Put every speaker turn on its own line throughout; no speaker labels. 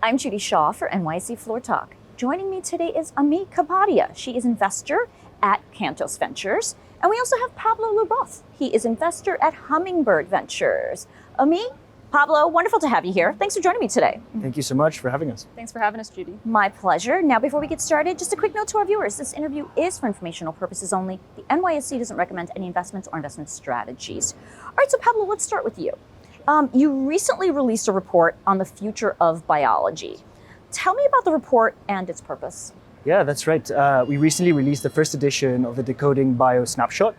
I'm Judy Shaw for NYSE Floor Talk. Joining me today is Amee Kapadia. She is investor at Cantos Ventures. And we also have Pablo Lubroth. He is investor at Hummingbird Ventures. Amee, Pablo, wonderful to have you here. Thanks for joining me today.
Thank you so much for having us.
Thanks for having us, Judy.
My pleasure. Now, before we get started, just a quick note to our viewers. This interview is for informational purposes only. The NYSE doesn't recommend any investments or investment strategies. All right, so Pablo, let's start with you. You recently released a report on the future of biology. Tell me about the report and its purpose.
Yeah, that's right. We recently released the first edition of the Decoding Bio Snapshot,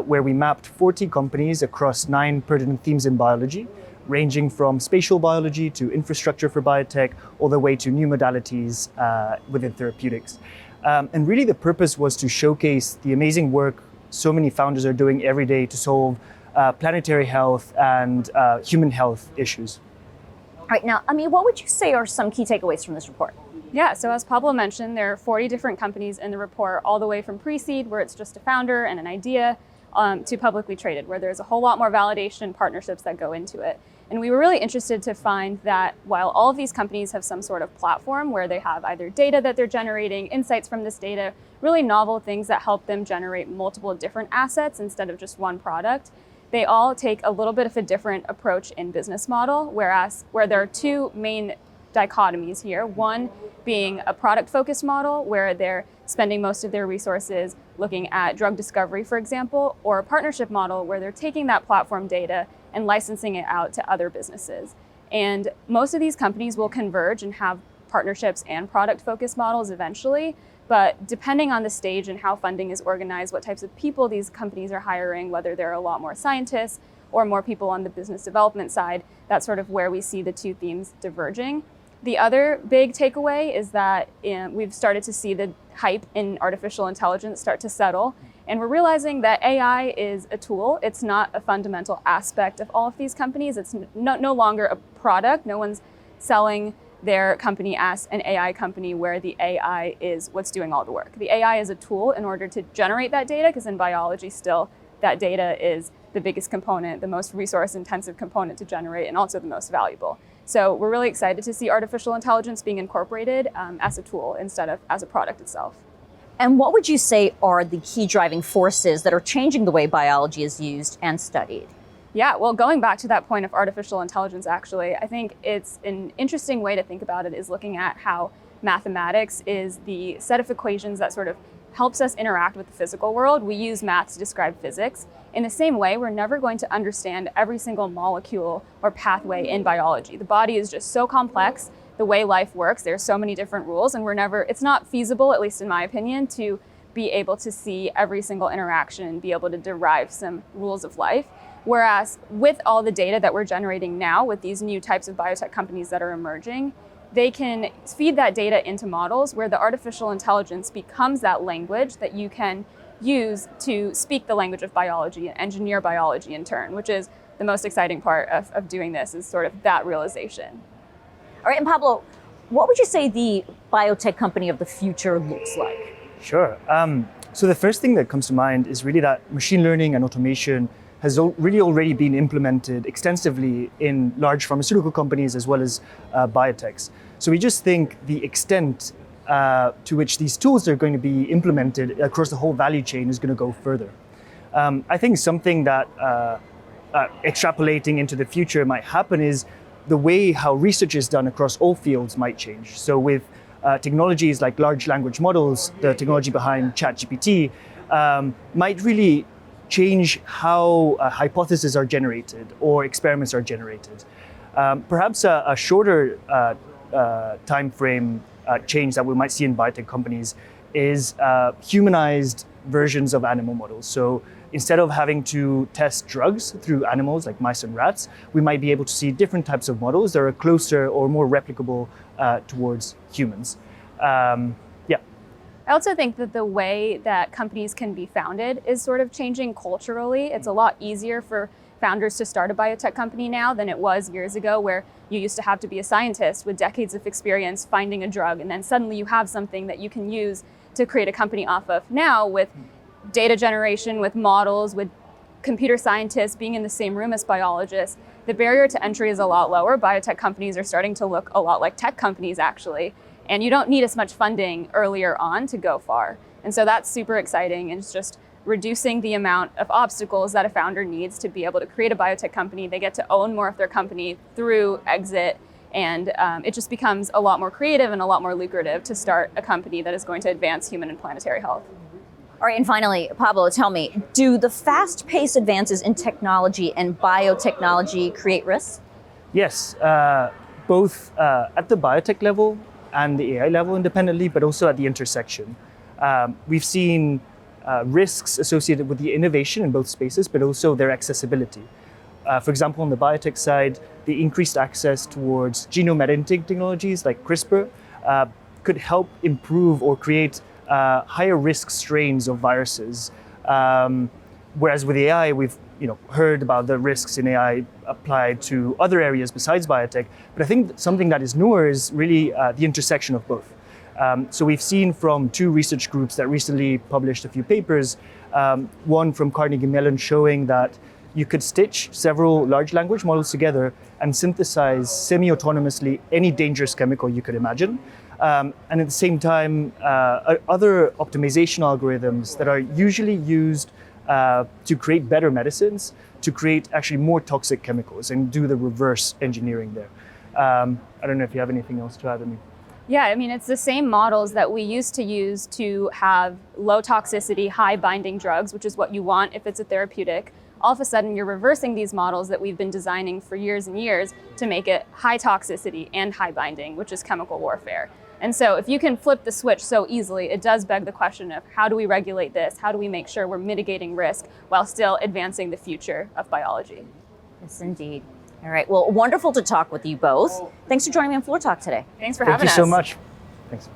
where we mapped 40 companies across 9 pertinent themes in biology, ranging from spatial biology to infrastructure for biotech, all the way to new modalities within therapeutics. And really the purpose was to showcase the amazing work so many founders are doing every day to solve planetary health and human health issues.
All right, now, Amee, what would you say are some key takeaways from this report?
Yeah, so as Pablo mentioned, there are 40 different companies in the report, all the way from pre-seed, where it's just a founder and an idea, to publicly traded, where there's a whole lot more validation and partnerships that go into it. And we were really interested to find that while all of these companies have some sort of platform where they have either data that they're generating, insights from this data, really novel things that help them generate multiple different assets instead of just one product, they all take a little bit of a different approach in business model, where there are 2 main dichotomies here. One being a product-focused model where they're spending most of their resources looking at drug discovery, for example, or a partnership model where they're taking that platform data and licensing it out to other businesses. And most of these companies will converge and have partnerships and product-focused models eventually. But depending on the stage and how funding is organized, what types of people these companies are hiring, whether there are a lot more scientists or more people on the business development side, that's sort of where we see the 2 themes diverging. The other big takeaway is that we've started to see the hype in artificial intelligence start to settle. And we're realizing that AI is a tool. It's not a fundamental aspect of all of these companies. It's no longer a product. No one's selling their company as an AI company where the AI is what's doing all the work. The AI is a tool in order to generate that data, because in biology still, that data is the biggest component, the most resource-intensive component to generate, and also the most valuable. So we're really excited to see artificial intelligence being incorporated as a tool instead of as a product itself.
And what would you say are the key driving forces that are changing the way biology is used and studied?
Yeah, well, going back to that point of artificial intelligence, actually, I think it's an interesting way to think about it is looking at how mathematics is the set of equations that sort of helps us interact with the physical world. We use math to describe physics. In the same way, we're never going to understand every single molecule or pathway in biology. The body is just so complex, the way life works, there's so many different rules, and it's not feasible, at least in my opinion, to be able to see every single interaction and be able to derive some rules of life. Whereas with all the data that we're generating now with these new types of biotech companies that are emerging, they can feed that data into models where the artificial intelligence becomes that language that you can use to speak the language of biology and engineer biology in turn, which is the most exciting part of doing this, is sort of that realization.
All right, and Pablo, what would you say the biotech company of the future looks like?
Sure. So the first thing that comes to mind is really that machine learning and automation has really already been implemented extensively in large pharmaceutical companies as well as biotechs. So we just think the extent to which these tools are going to be implemented across the whole value chain is going to go further. I think something that extrapolating into the future might happen is the way how research is done across all fields might change. So with technologies like large language models, the technology behind ChatGPT might really change how hypotheses are generated or experiments are generated. Perhaps a shorter time frame change that we might see in biotech companies is humanized versions of animal models. So instead of having to test drugs through animals like mice and rats, we might be able to see different types of models that are closer or more replicable towards humans.
I also think that the way that companies can be founded is sort of changing culturally. It's a lot easier for founders to start a biotech company now than it was years ago, where you used to have to be a scientist with decades of experience finding a drug, and then suddenly you have something that you can use to create a company off of. Now, with data generation, with models, with computer scientists being in the same room as biologists, the barrier to entry is a lot lower. Biotech companies are starting to look a lot like tech companies, actually. And you don't need as much funding earlier on to go far. And so that's super exciting. And it's just reducing the amount of obstacles that a founder needs to be able to create a biotech company. They get to own more of their company through exit. And it just becomes a lot more creative and a lot more lucrative to start a company that is going to advance human and planetary health.
All right, and finally, Pablo, tell me, do the fast-paced advances in technology and biotechnology create risks?
Yes, both at the biotech level and the AI level independently, but also at the intersection. We've seen risks associated with the innovation in both spaces, but also their accessibility. For example, on the biotech side, the increased access towards genome editing technologies like CRISPR could help improve or create higher risk strains of viruses. Whereas with AI, we've heard about the risks in AI applied to other areas besides biotech. But I think something that is newer is really the intersection of both. So we've seen from two research groups that recently published a few papers, one from Carnegie Mellon showing that you could stitch several large language models together and synthesize semi-autonomously any dangerous chemical you could imagine. And at the same time, other optimization algorithms that are usually used to create better medicines, to create actually more toxic chemicals and do the reverse engineering there. I don't know if you have anything else to add, Amee.
Yeah, I mean, it's the same models that we used to use to have low toxicity, high binding drugs, which is what you want if it's a therapeutic. All of a sudden, you're reversing these models that we've been designing for years and years to make it high toxicity and high binding, which is chemical warfare. And so if you can flip the switch so easily, it does beg the question of how do we regulate this? How do we make sure we're mitigating risk while still advancing the future of biology?
Yes, indeed. All right, well, wonderful to talk with you both. Thanks for joining me on Floor Talk today.
Thanks for having us.
Thank you so much. Thanks.